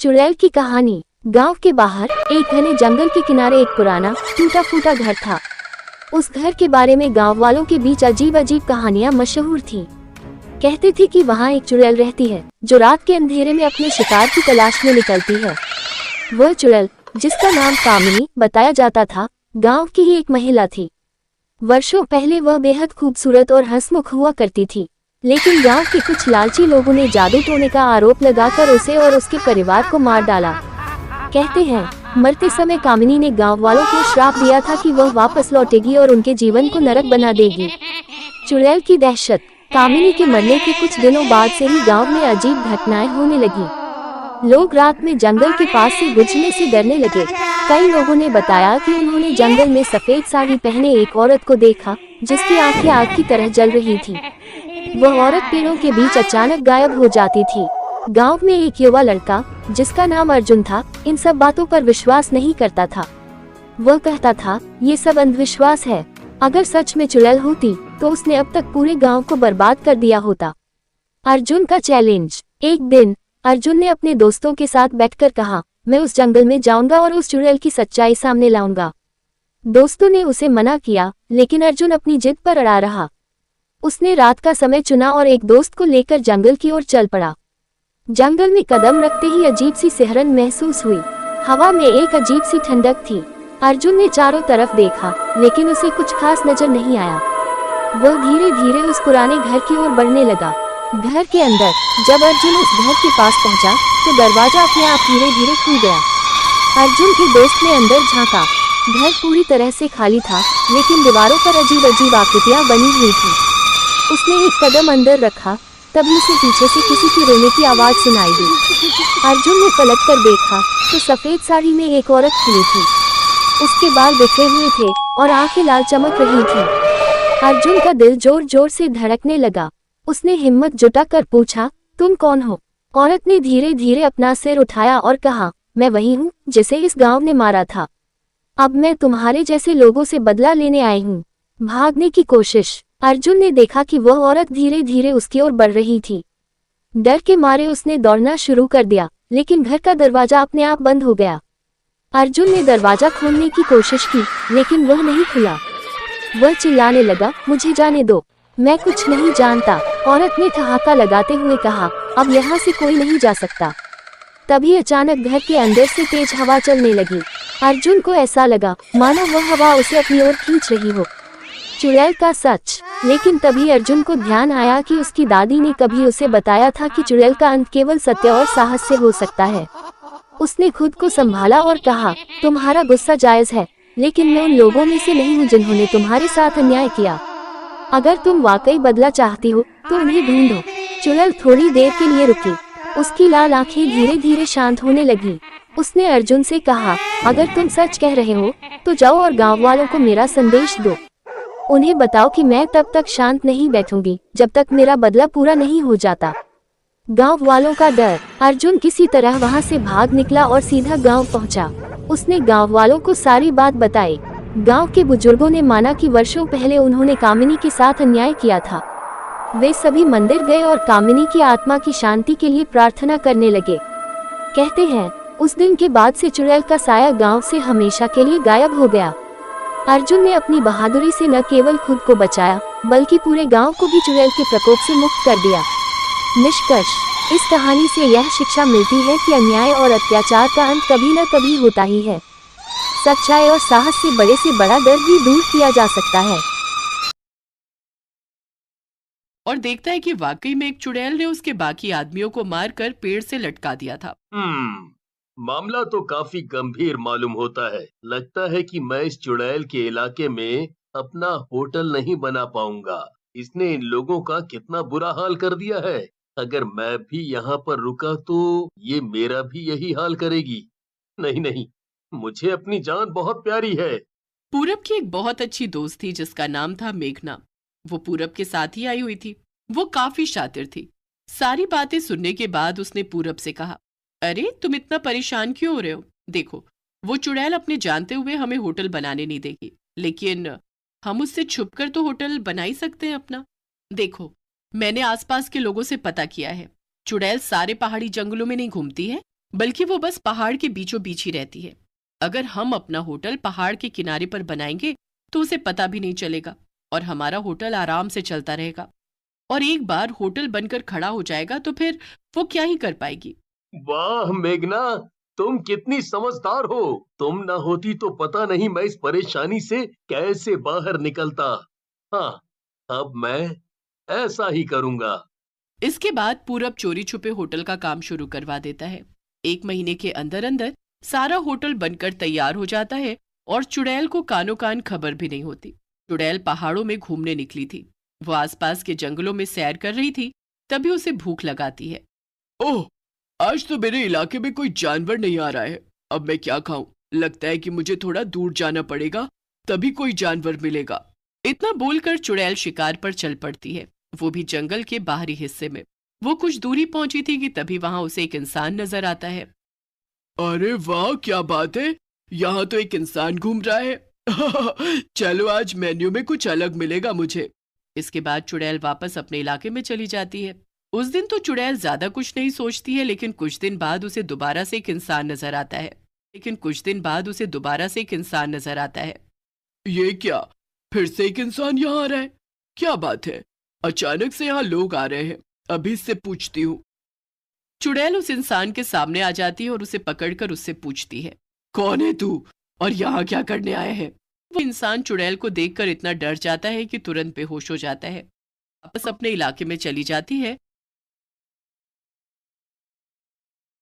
चुड़ैल की कहानी। गांव के बाहर एक घने जंगल के किनारे एक पुराना टूटा फूटा घर था। उस घर के बारे में गांव वालों के बीच अजीब अजीब कहानियां मशहूर थीं। कहते थे कि वहां एक चुड़ैल रहती है जो रात के अंधेरे में अपने शिकार की तलाश में निकलती है। वह चुड़ैल, जिसका नाम कामिनी बताया जाता था, गांव की ही एक महिला थी। वर्षों पहले वह बेहद खूबसूरत और हंसमुख हुआ करती थी, लेकिन गांव के कुछ लालची लोगों ने जादू टोने का आरोप लगाकर उसे और उसके परिवार को मार डाला। कहते हैं, मरते समय कामिनी ने गांव वालों को श्राप दिया था कि वह वापस लौटेगी और उनके जीवन को नरक बना देगी। चुड़ैल की दहशत। कामिनी के मरने के कुछ दिनों बाद से ही गांव में अजीब घटनाएं होने लगी। लोग रात में जंगल के पास से गुजरने से डरने लगे। कई लोगों ने बताया कि उन्होंने जंगल में सफेद साड़ी पहने एक औरत को देखा, जिसकी आंखें आग की तरह जल रही थी। वह औरत पेड़ों के बीच अचानक गायब हो जाती थी। गांव में एक युवा लड़का, जिसका नाम अर्जुन था, इन सब बातों पर विश्वास नहीं करता था। वह कहता था, ये सब अंधविश्वास है। अगर सच में चुड़ैल होती तो उसने अब तक पूरे गांव को बर्बाद कर दिया होता। अर्जुन का चैलेंज। एक दिन अर्जुन ने अपने दोस्तों के साथ बैठकर कहा, मैं उस जंगल में जाऊंगा और उस चुड़ैल की सच्चाई सामने लाऊंगा। दोस्तों ने उसे मना किया, लेकिन अर्जुन अपनी जिद पर अड़ा रहा। उसने रात का समय चुना और एक दोस्त को लेकर जंगल की ओर चल पड़ा। जंगल में कदम रखते ही अजीब सी सिहरन महसूस हुई। हवा में एक अजीब सी ठंडक थी। अर्जुन ने चारों तरफ देखा, लेकिन उसे कुछ खास नजर नहीं आया। वह धीरे धीरे उस पुराने घर की ओर बढ़ने लगा। घर के अंदर जब अर्जुन उस घर के पास पहुंचा, तो दरवाजा अपने आप धीरे धीरे खुल गया। अर्जुन के दोस्त ने अंदर झांका। घर पूरी तरह से खाली था, लेकिन दीवारों पर अजीब अजीब आकृतियां बनी हुई थी। उसने एक कदम अंदर रखा, तभी उसे पीछे से किसी की रोने की आवाज सुनाई दी। अर्जुन ने पलटकर देखा तो सफेद साड़ी में एक औरत खड़ी थी। उसके बाल बिखरे हुए थे और आंखें लाल चमक रही थीं। अर्जुन का दिल जोर जोर से धड़कने लगा। उसने हिम्मत जुटाकर पूछा, तुम कौन हो? औरत ने धीरे धीरे अपना सिर उठाया और कहा, मैं वही हूँ जिसे इस गांव ने मारा था। अब मैं तुम्हारे जैसे लोगों से बदला लेने आई हूँ। भागने की कोशिश। अर्जुन ने देखा कि वह औरत धीरे धीरे उसकी ओर बढ़ रही थी। डर के मारे उसने दौड़ना शुरू कर दिया, लेकिन घर का दरवाजा अपने आप बंद हो गया। अर्जुन ने दरवाजा खोलने की कोशिश की, लेकिन वह नहीं खुला। वह चिल्लाने लगा, मुझे जाने दो, मैं कुछ नहीं जानता। औरत ने ठहाका लगाते हुए कहा, अब यहाँ से कोई नहीं जा सकता। तभी अचानक घर के अंदर से तेज हवा चलने लगी। अर्जुन को ऐसा लगा मानो वह हवा उसे अपनी ओर खींच रही हो। चुड़ैल का सच। लेकिन तभी अर्जुन को ध्यान आया कि उसकी दादी ने कभी उसे बताया था कि चुड़ैल का अंत केवल सत्य और साहस से हो सकता है। उसने खुद को संभाला और कहा, तुम्हारा गुस्सा जायज है, लेकिन मैं उन लोगों में से नहीं हूँ जिन्होंने तुम्हारे साथ अन्याय किया। अगर तुम वाकई बदला चाहती हो तो उन्हें ढूंढो। चुड़ैल थोड़ी देर के लिए रुकी। उसकी लाल आंखें धीरे धीरे शांत होने लगी। उसने अर्जुन से कहा, अगर तुम सच कह रहे हो तो जाओ और गांव वालों को मेरा संदेश दो। उन्हें बताओ कि मैं तब तक शांत नहीं बैठूंगी जब तक मेरा बदला पूरा नहीं हो जाता। गांव वालों का डर। अर्जुन किसी तरह वहां से भाग निकला और सीधा गांव पहुंचा। उसने गांव वालों को सारी बात बताई। गांव के बुजुर्गों ने माना कि वर्षों पहले उन्होंने कामिनी के साथ अन्याय किया था। वे सभी मंदिर गए और कामिनी की आत्मा की शांति के लिए प्रार्थना करने लगे। कहते हैं, उस दिन के बाद से चुड़ैल का साया गांव से हमेशा के लिए गायब हो गया। अर्जुन ने अपनी बहादुरी से न केवल खुद को बचाया, बल्कि पूरे गांव को भी चुड़ैल के प्रकोप से मुक्त कर दिया। निष्कर्ष। इस कहानी से यह शिक्षा मिलती है कि अन्याय और अत्याचार का अंत कभी न कभी होता ही है। सच्चाई और साहस से बड़ा डर भी दूर किया जा सकता है। और देखता है कि वाकई में एक चुड़ैल ने उसके बाकी आदमियों को मारकर पेड़ से लटका दिया था। मामला तो काफी गंभीर मालूम होता है। लगता है कि मैं इस चुड़ैल के इलाके में अपना होटल नहीं बना पाऊंगा। इसने इन लोगों का कितना बुरा हाल कर दिया है। अगर मैं भी यहाँ पर रुका तो ये मेरा भी यही हाल करेगी। नहीं नहीं, मुझे अपनी जान बहुत प्यारी है। पूरब की एक बहुत अच्छी दोस्त थी जिसका नाम था मेघना। वो पूरब के साथ ही आई हुई थी। वो काफी शातिर थी। सारी बातें सुनने के बाद उसने पूरब से कहा, अरे तुम इतना परेशान क्यों हो रहे हो? देखो, वो चुड़ैल अपने जानते हुए हमें होटल बनाने नहीं देगी, लेकिन हम उससे छुपकर तो होटल बना ही सकते हैं अपना। देखो, मैंने आसपास के लोगों से पता किया है, चुड़ैल सारे पहाड़ी जंगलों में नहीं घूमती है, बल्कि वो बस पहाड़ के बीचों बीच ही रहती है। अगर हम अपना होटल पहाड़ के किनारे पर बनाएंगे तो उसे पता भी नहीं चलेगा और हमारा होटल आराम से चलता रहेगा। और एक बार होटल बनकर खड़ा हो जाएगा तो फिर वो क्या ही कर पाएगी। वाह मेघना, तुम कितनी समझदार हो। तुम ना होती तो पता नहीं मैं इस परेशानी से कैसे बाहर निकलता। हाँ, अब मैं ऐसा ही करूंगा। इसके बाद पूरब चोरी छुपे होटल का काम शुरू करवा देता है। 1 महीने के अंदर अंदर सारा होटल बनकर तैयार हो जाता है और चुड़ैल को कानो कान खबर भी नहीं होती। चुड़ैल पहाड़ों में घूमने निकली थी। वो आसपास के जंगलों में सैर कर रही थी, तभी उसे भूख लगाती है। ओह, आज तो मेरे इलाके में कोई जानवर नहीं आ रहा है। अब मैं क्या खाऊं? लगता है कि मुझे थोड़ा दूर जाना पड़ेगा, तभी कोई जानवर मिलेगा। इतना बोलकर चुड़ैल शिकार पर चल पड़ती है, वो भी जंगल के बाहरी हिस्से में। वो कुछ दूरी पहुंची थी कि तभी वहां उसे एक इंसान नजर आता है। अरे वाह, क्या बात है, यहाँ तो एक इंसान घूम रहा है। चलो आज मेन्यू में कुछ अलग मिलेगा मुझे। इसके बाद चुड़ैल वापस अपने इलाके में चली जाती है। उस दिन तो चुड़ैल ज्यादा कुछ नहीं सोचती है, लेकिन कुछ दिन बाद उसे दोबारा से एक इंसान नजर आता है। ये क्या, फिर से एक इंसान यहाँ आ रहा है? क्या बात है, अचानक से यहाँ लोग आ रहे हैं। अभी इससे पूछती हूँ। चुड़ैल उस इंसान के सामने आ जाती है और उसे पकड़कर उससे पूछती है, कौन है तू और यहाँ क्या करने आया है? वो इंसान चुड़ैल को देखकर इतना डर जाता है कि तुरंत बेहोश हो जाता है। वापस अपने इलाके में चली जाती है